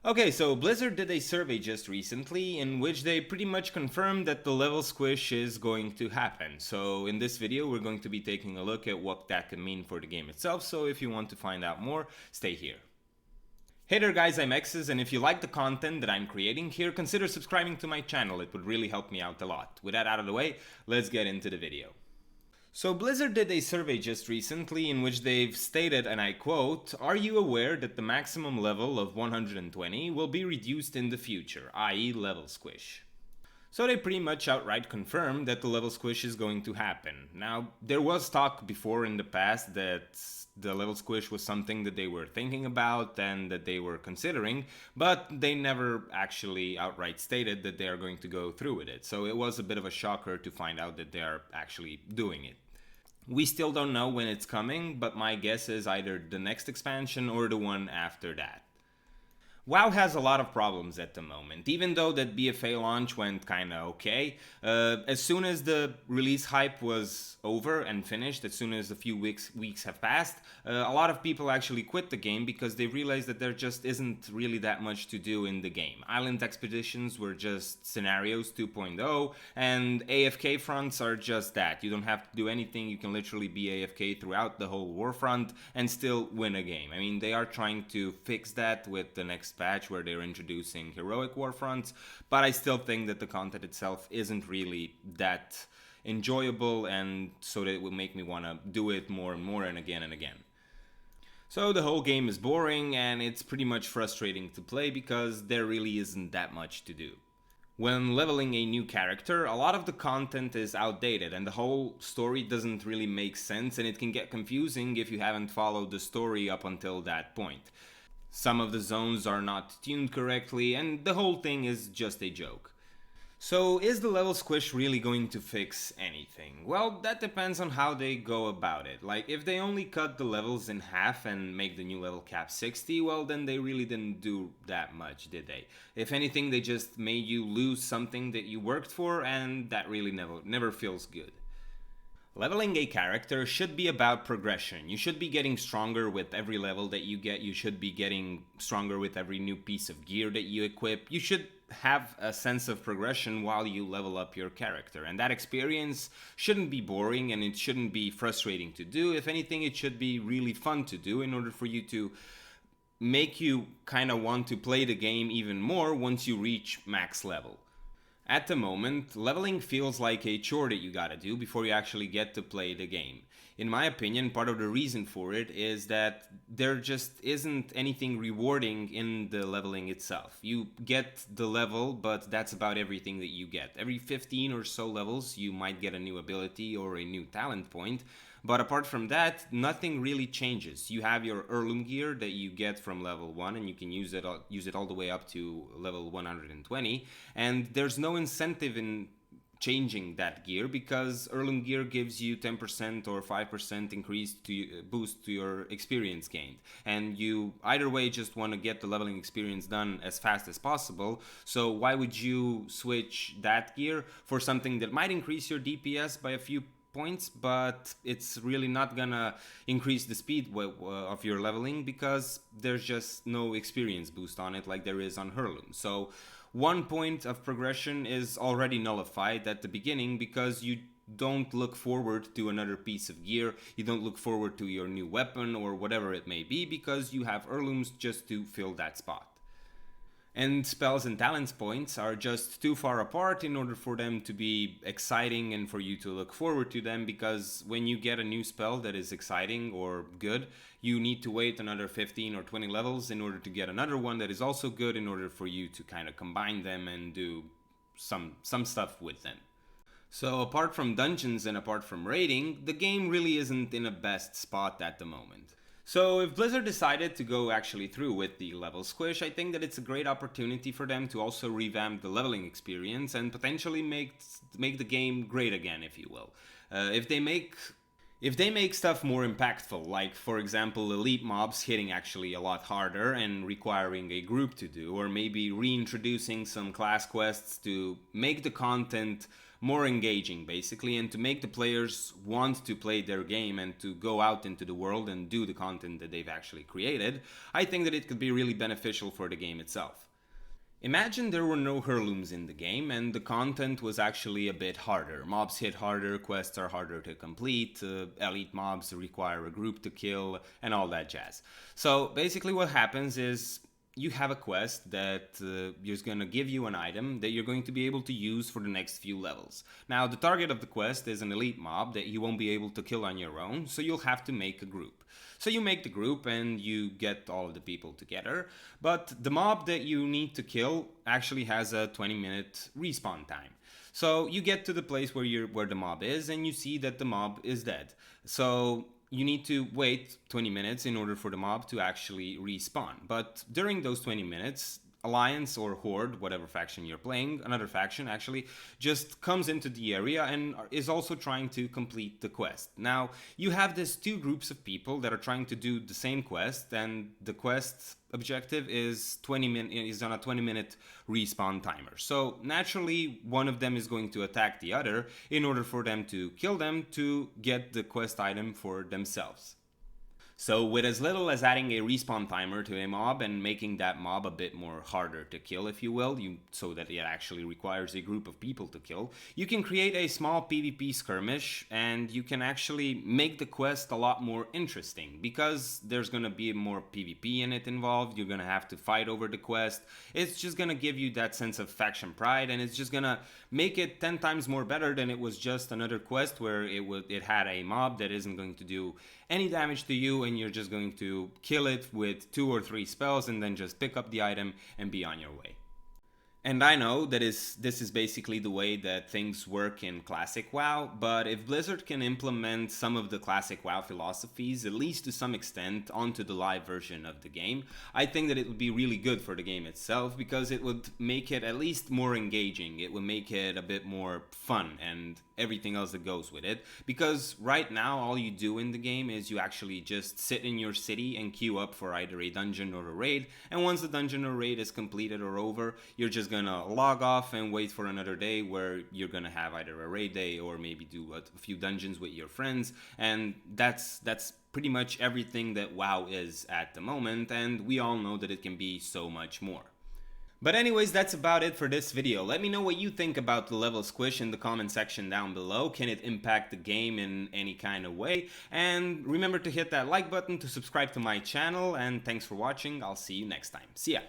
Okay, so Blizzard did a survey just recently in which they pretty much confirmed that the Lvl Squish is going to happen. So in this video we're going to be taking a look at what that could mean for the game itself, so if you want to find out more, stay here. Hey there guys, I'm Exxz, and if you like the content that I'm creating here, consider subscribing to my channel, it would really help me out a lot. With that out of the way, let's get into the video. So Blizzard did a survey just recently in which they've stated, and I quote, "Are you aware that the maximum level of 120 will be reduced in the future, i.e. Lvl Squish?" So they pretty much outright confirmed that the Lvl Squish is going to happen. Now, there was talk before in the past that the Lvl Squish was something that they were thinking about and that they were considering, but they never actually outright stated that they are going to go through with it. So it was a bit of a shocker to find out that they are actually doing it. We still don't know when it's coming, but my guess is either the next expansion or the one after that. WoW has a lot of problems at the moment, even though that BFA launch went kinda okay. As soon as the release hype was over and finished, as soon as a few weeks have passed, a lot of people actually quit the game because they realized that there just isn't really that much to do in the game. Island expeditions were just scenarios 2.0, and AFK fronts are just that. You don't have to do anything, you can literally be AFK throughout the whole war front and still win a game. I mean, they are trying to fix that with the next patch where they're introducing heroic war fronts, but I still think that the content itself isn't really that enjoyable, and so that it will make me want to do it more and more and again and again. So the whole game is boring and it's pretty much frustrating to play because there really isn't that much to do. When leveling a new character, a lot of the content is outdated and the whole story doesn't really make sense, and it can get confusing if you haven't followed the story up until that point. Some of the zones are not tuned correctly, and the whole thing is just a joke. So is the Lvl Squish really going to fix anything? Well, that depends on how they go about it. Like, if they only cut the levels in half and make the new level cap 60, well then they really didn't do that much, did they? If anything, they just made you lose something that you worked for, and that really never feels good. Leveling a character should be about progression. You should be getting stronger with every level that you get. You should be getting stronger with every new piece of gear that you equip. You should have a sense of progression while you level up your character. And that experience shouldn't be boring and it shouldn't be frustrating to do. If anything, it should be really fun to do in order for you to make you kind of want to play the game even more once you reach max level. At the moment, leveling feels like a chore that you gotta do before you actually get to play the game. In my opinion, part of the reason for it is that there just isn't anything rewarding in the leveling itself. You get the level, but that's about everything that you get. Every 15 or so levels, you might get a new ability or a new talent point, but apart from that, nothing really changes. You have your heirloom gear that you get from level 1, and you can use it all the way up to level 120, and there's no incentive in changing that gear because heirloom gear gives you 10% or 5% boost to your experience gained, and you either way just want to get the leveling experience done as fast as possible. So why would you switch that gear for something that might increase your DPS by a few points, but it's really not gonna increase the speed of your leveling because there's just no experience boost on it like there is on heirloom. So 1 point of progression is already nullified at the beginning because you don't look forward to another piece of gear, you don't look forward to your new weapon or whatever it may be because you have heirlooms just to fill that spot. And spells and talents points are just too far apart in order for them to be exciting and for you to look forward to them, because when you get a new spell that is exciting or good, you need to wait another 15 or 20 levels in order to get another one that is also good in order for you to kind of combine them and do some stuff with them. So apart from dungeons and apart from raiding, the game really isn't in a best spot at the moment. So if Blizzard decided to go actually through with the Lvl Squish, I think that it's a great opportunity for them to also revamp the leveling experience and potentially make the game great again, if you will. If they make stuff more impactful, like for example elite mobs hitting actually a lot harder and requiring a group to do, or maybe reintroducing some class quests to make the content more engaging basically, and to make the players want to play their game and to go out into the world and do the content that they've actually created, I think that it could be really beneficial for the game itself. Imagine there were no heirlooms in the game and the content was actually a bit harder. Mobs hit harder, quests are harder to complete, elite mobs require a group to kill, and all that jazz. So basically what happens is you have a quest that is going to give you an item that you're going to be able to use for the next few levels. Now, the target of the quest is an elite mob that you won't be able to kill on your own, so you'll have to make a group. So you make the group and you get all of the people together, but the mob that you need to kill actually has a 20-minute respawn time. So you get to the place where the mob is and you see that the mob is dead. So you need to wait 20 minutes in order for the mob to actually respawn. But during those 20 minutes, Alliance or Horde, whatever faction you're playing, another faction actually, just comes into the area and is also trying to complete the quest. Now, you have these two groups of people that are trying to do the same quest, and the quest objective is on a 20-minute respawn timer. So naturally, one of them is going to attack the other in order for them to kill them to get the quest item for themselves. So with as little as adding a respawn timer to a mob and making that mob a bit more harder to kill, if you will, so that it actually requires a group of people to kill, you can create a small PvP skirmish and you can actually make the quest a lot more interesting because there's going to be more PvP in it involved. You're going to have to fight over the quest. It's just going to give you that sense of faction pride, and it's just going to make it 10 times more better than it was just another quest where it had a mob that isn't going to do any damage to you and you're just going to kill it with 2 or 3 spells and then just pick up the item and be on your way. And I know that this is basically the way that things work in Classic WoW, but if Blizzard can implement some of the Classic WoW philosophies, at least to some extent, onto the live version of the game, I think that it would be really good for the game itself, because it would make it at least more engaging, it would make it a bit more fun, and everything else that goes with it. Because right now, all you do in the game is you actually just sit in your city and queue up for either a dungeon or a raid, and once the dungeon or raid is completed or over, you're just gonna log off and wait for another day where you're gonna have either a raid day or maybe do a few dungeons with your friends, and that's pretty much everything that WoW is at the moment, and we all know that it can be so much more. But anyways, that's about it for this video. Let me know what you think about the Lvl Squish in the comment section down below. Can it impact the game in any kind of way? And remember to hit that like button to subscribe to my channel, and thanks for watching. I'll see you next time. See ya!